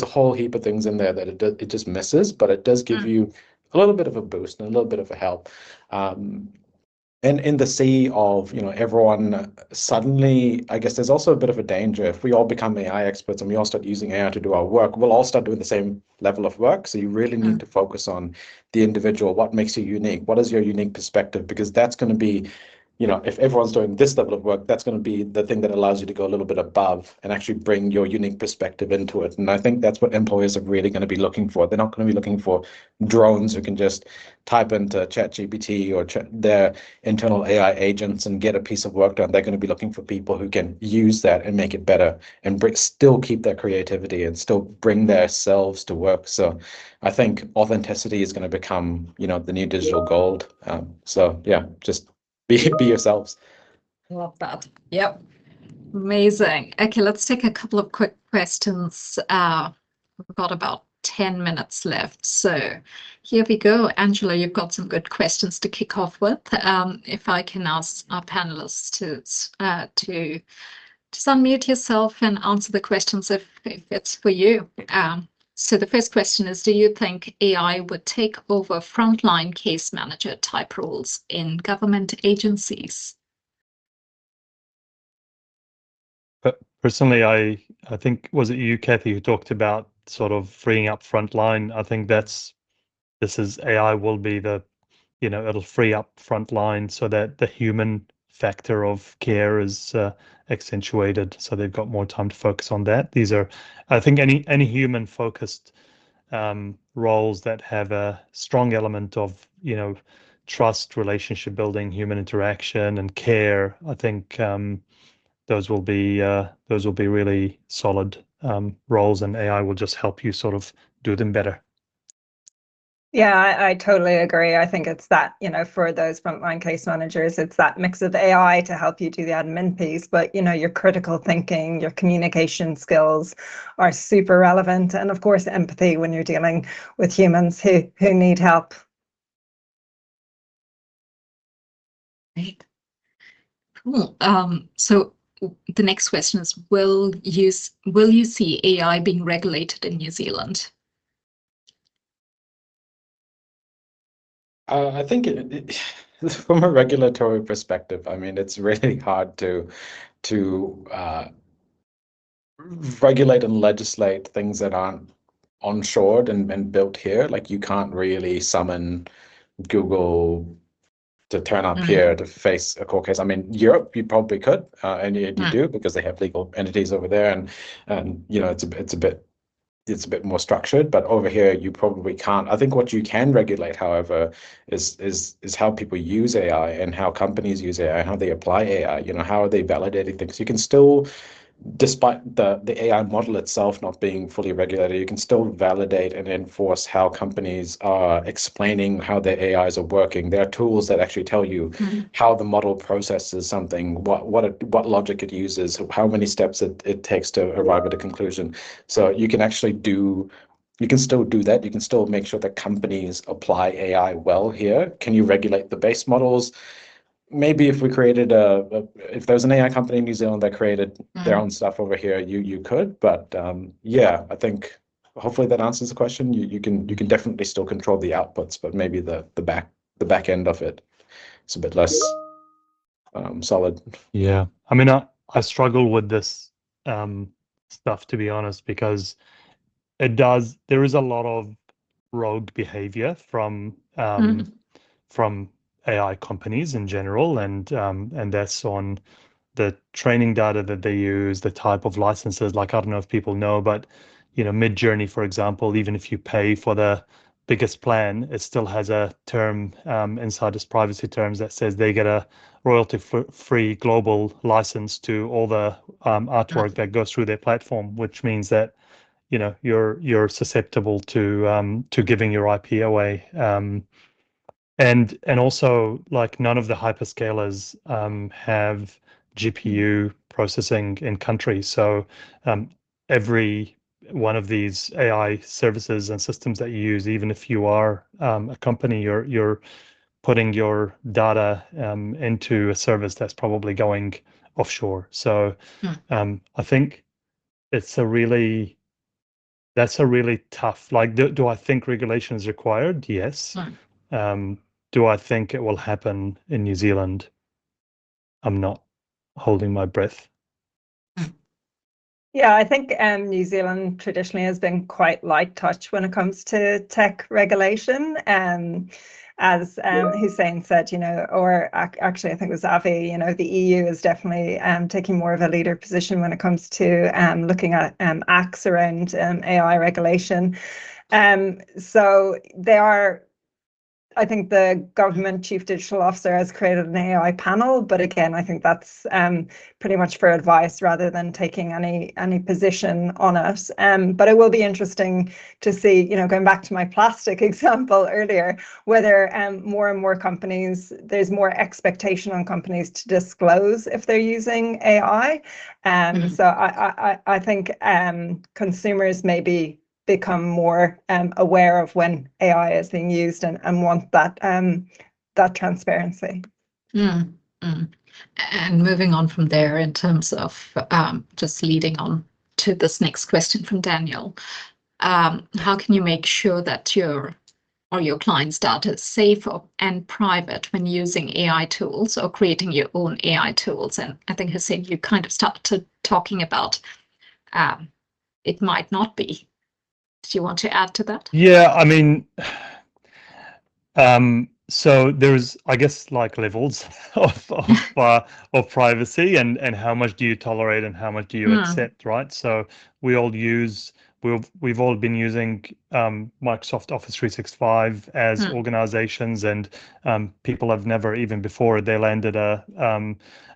a whole heap of things in there that it just misses, but it does give you a little bit of a boost and a little bit of a help. And in the sea of, everyone suddenly, I guess there's also a bit of a danger. If we all become AI experts and we all start using AI to do our work, we'll all start doing the same level of work. So you really need to focus on the individual. What makes you unique? What is your unique perspective? Because that's going to be, if everyone's doing this level of work, that's going to be the thing that allows you to go a little bit above and actually bring your unique perspective into it. And I think that's what employers are really going to be looking for. They're not going to be looking for drones who can just type into ChatGPT or their internal AI agents and get a piece of work done. They're going to be looking for people who can use that and make it better and still keep their creativity and still bring their selves to work. So I think authenticity is going to become, the new digital gold. So yeah, just be yourselves. Love that. Yep. Amazing. Okay, let's take a couple of quick questions. We've got about 10 minutes left. So here we go. Angela, you've got some good questions to kick off with. If I can ask our panelists to just unmute yourself and answer the questions if it's for you. So the first question is, do you think AI would take over frontline case manager type roles in government agencies? Personally, I think, was it you, Cathy, who talked about sort of freeing up frontline? I think AI will be it'll free up frontline so that the human factor of care is accentuated, so they've got more time to focus on that. I think any human focused roles that have a strong element of, trust, relationship building, human interaction, and care, I think those will be really solid roles, and AI will just help you sort of do them better. Yeah, I totally agree. I think it's that, for those frontline case managers, it's that mix of AI to help you do the admin piece, but, your critical thinking, your communication skills are super relevant. And of course, empathy when you're dealing with humans who need help. Right. Cool. So the next question is, will you see AI being regulated in New Zealand? I think from a regulatory perspective, I mean, it's really hard to regulate and legislate things that aren't onshored and built here. Like, you can't really summon Google to turn up here to face a court case. I mean, Europe, you probably could, and you do, because they have legal entities over there, and it's a bit more structured. But over here, you probably can't. I think what you can regulate, however, is how people use AI and how companies use AI, how they apply AI. How are they validating things? You can still, despite the AI model itself not being fully regulated, you can still validate and enforce how companies are explaining how their AIs are working. There are tools that actually tell you how the model processes something, what logic it uses, how many steps it takes to arrive at a conclusion. So you can actually you can still do that. You can still make sure that companies apply AI well here. Can you regulate the base models? Maybe if we created if there's an AI company in New Zealand that created their own stuff over here, you could. But yeah, I think hopefully that answers the question. You can definitely still control the outputs, but maybe the back end of it is a bit less solid. Yeah, I mean, I struggle with this stuff, to be honest, because there is a lot of rogue behavior from AI companies in general, and that's on the training data that they use, the type of licenses. Like, I don't know if people know, but Midjourney, for example, even if you pay for the biggest plan, it still has a term inside its privacy terms that says they get a royalty-free global license to all the artwork that goes through their platform, which means that you're susceptible to giving your IP away. And also, like, none of the hyperscalers have GPU processing in country. So every one of these AI services and systems that you use, even if you are a company, you're putting your data into a service that's probably going offshore. So I think that's a really tough. Like, do I think regulation is required? Yes. Do I think it will happen in New Zealand? I'm not holding my breath. Yeah, I think New Zealand traditionally has been quite light touch when it comes to tech regulation. And as Husain said, or actually I think it was Avi, the EU is definitely taking more of a leader position when it comes to looking at acts around AI regulation. So they are, I think the government chief digital officer has created an AI panel, but again, I think that's pretty much for advice rather than taking any position on it. But it will be interesting to see, going back to my plastic example earlier, whether more and more companies, there's more expectation on companies to disclose if they're using AI. So I think consumers maybe become more aware of when AI is being used and want that transparency. And moving on from there in terms of just leading on to this next question from Daniel, how can you make sure that your client's data is safe and private when using AI tools or creating your own AI tools? And I think Husain, you kind of started talking about it might not be. Do you want to add to that? Yeah, I mean, so there's, I guess, like levels of privacy and how much do you tolerate and how much do you accept, right? So we've all been using Microsoft Office 365 as organizations, and people have never, even before they landed a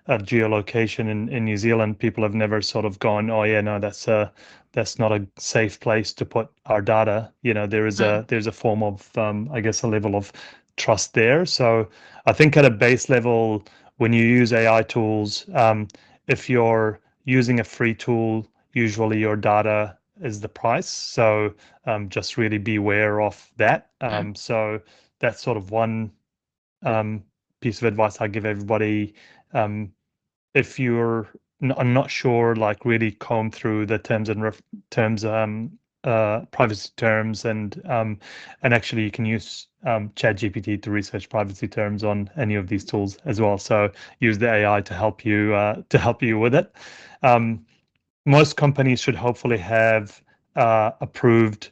geolocation in New Zealand, people have never sort of gone, oh yeah, no, that's not a safe place to put our data. There's a form of I guess a level of trust there. So I think at a base level, when you use AI tools, if you're using a free tool, usually your data is the price. So just really beware of that. So that's sort of one piece of advice I give everybody. If you're not sure, like really comb through the privacy terms, and actually you can use ChatGPT to research privacy terms on any of these tools as well. So use the AI to help you with it. Most companies should hopefully have approved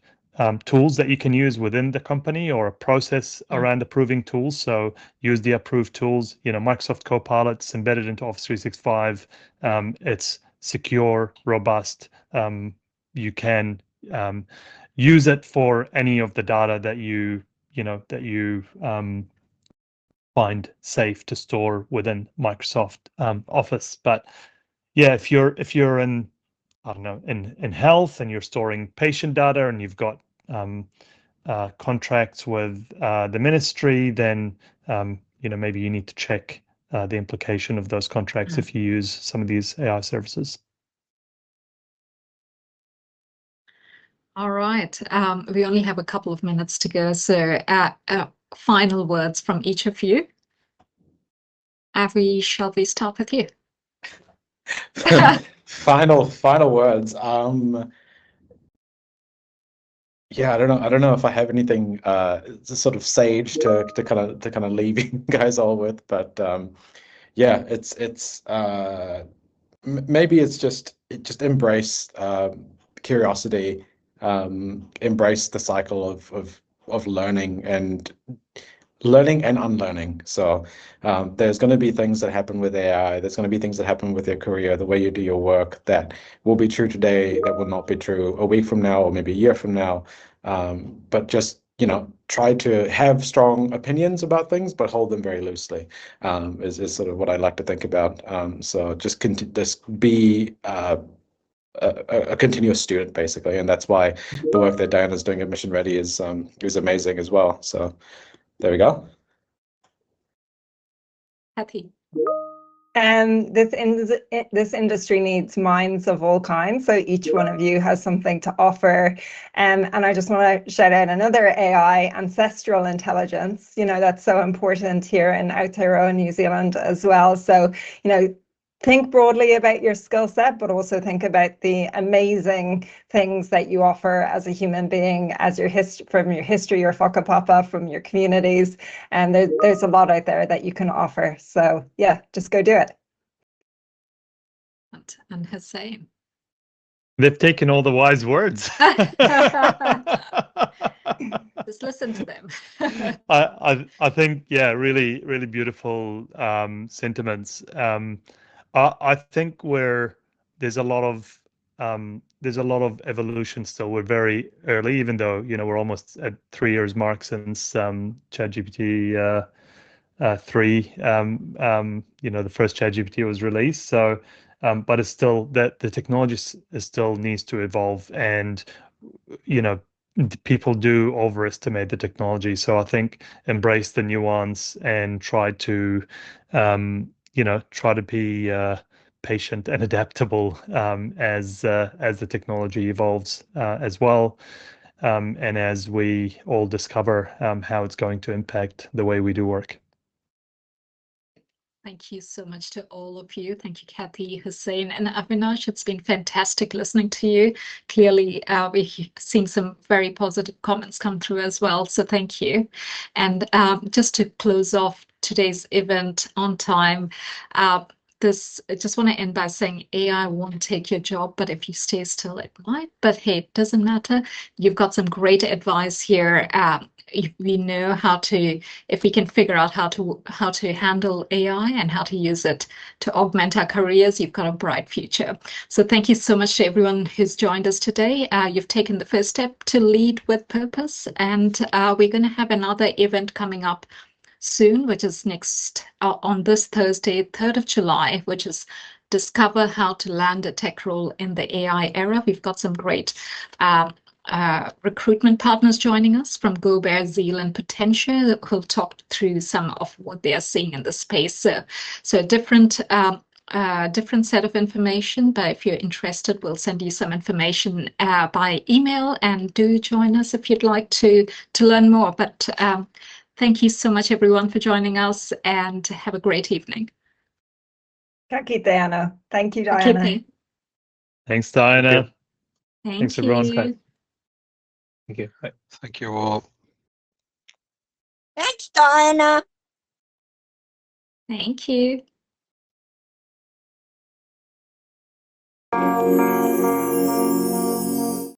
tools that you can use within the company, or a process around approving tools. So use the approved tools. Microsoft Copilot's embedded into Office 365. It's secure, robust. You can use it for any of the data that you find safe to store within Microsoft Office. But yeah, if you're in, I don't know, in health, and you're storing patient data, and you've got contracts with the ministry, then maybe you need to check the implication of those contracts if you use some of these AI services. All right. We only have a couple of minutes to go, so final words from each of you. Avi, shall we start with you? Final words. Yeah, I don't know if I have anything sort of sage to kind of leave you guys all with, but yeah, it's maybe it's just embrace curiosity, embrace the cycle of learning and unlearning. So there's going to be things that happen with AI. There's going to be things that happen with your career, the way you do your work, that will be true today, that will not be true a week from now, or maybe a year from now. But just try to have strong opinions about things, but hold them very loosely. Is sort of what I like to think about. So just be a continuous student, basically, and that's why the work that Diana's doing at Mission Ready is amazing as well. So there we go. Cathy. This industry needs minds of all kinds, so each one of you has something to offer. And I just want to shout out another AI, ancestral intelligence. That's so important here in Aotearoa, New Zealand as well. So, think broadly about your skill set, but also think about the amazing things that you offer as a human being, as from your history, your whakapapa, from your communities. And there's a lot out there that you can offer. So yeah, just go do it. And Husain. They've taken all the wise words. Just listen to them. I think, yeah, really beautiful sentiments. I think there's a lot of evolution still. We're very early, even though we're almost at 3 years mark since ChatGPT 3. The first ChatGPT was released. So, but it's still that the technology still needs to evolve, and people do overestimate the technology. So I think embrace the nuance and try to be patient and adaptable as the technology evolves as well, and as we all discover how it's going to impact the way we do work. Thank you so much to all of you. Thank you, Cathy, Husain, and Avinash. It's been fantastic listening to you. Clearly, we've seen some very positive comments come through as well. So thank you. And just to close off today's event on time, I just want to end by saying AI won't take your job, but if you stay still, it might. But hey, it doesn't matter. You've got some great advice here. If we know if we can figure out how to handle AI and how to use it to augment our careers, you've got a bright future. So thank you so much to everyone who's joined us today. You've taken the first step to lead with purpose, and we're going to have another event coming up soon, which is next on this Thursday, 3rd of July, which is Discover How to Land a Tech Role in the AI Era. We've got some great recruitment partners joining us from GoBear, Zeal, and Potentia, who'll talk through some of what they are seeing in the space. So different set of information, but if you're interested, we'll send you some information by email, and do join us if you'd like to learn more. But thank you so much, everyone, for joining us, and have a great evening. Thank you, Diana. Thank you, Diana. Thanks, Diana. Thanks, everyone. Thank you. Bye. Thank you all. Thanks, Diana. Thank you.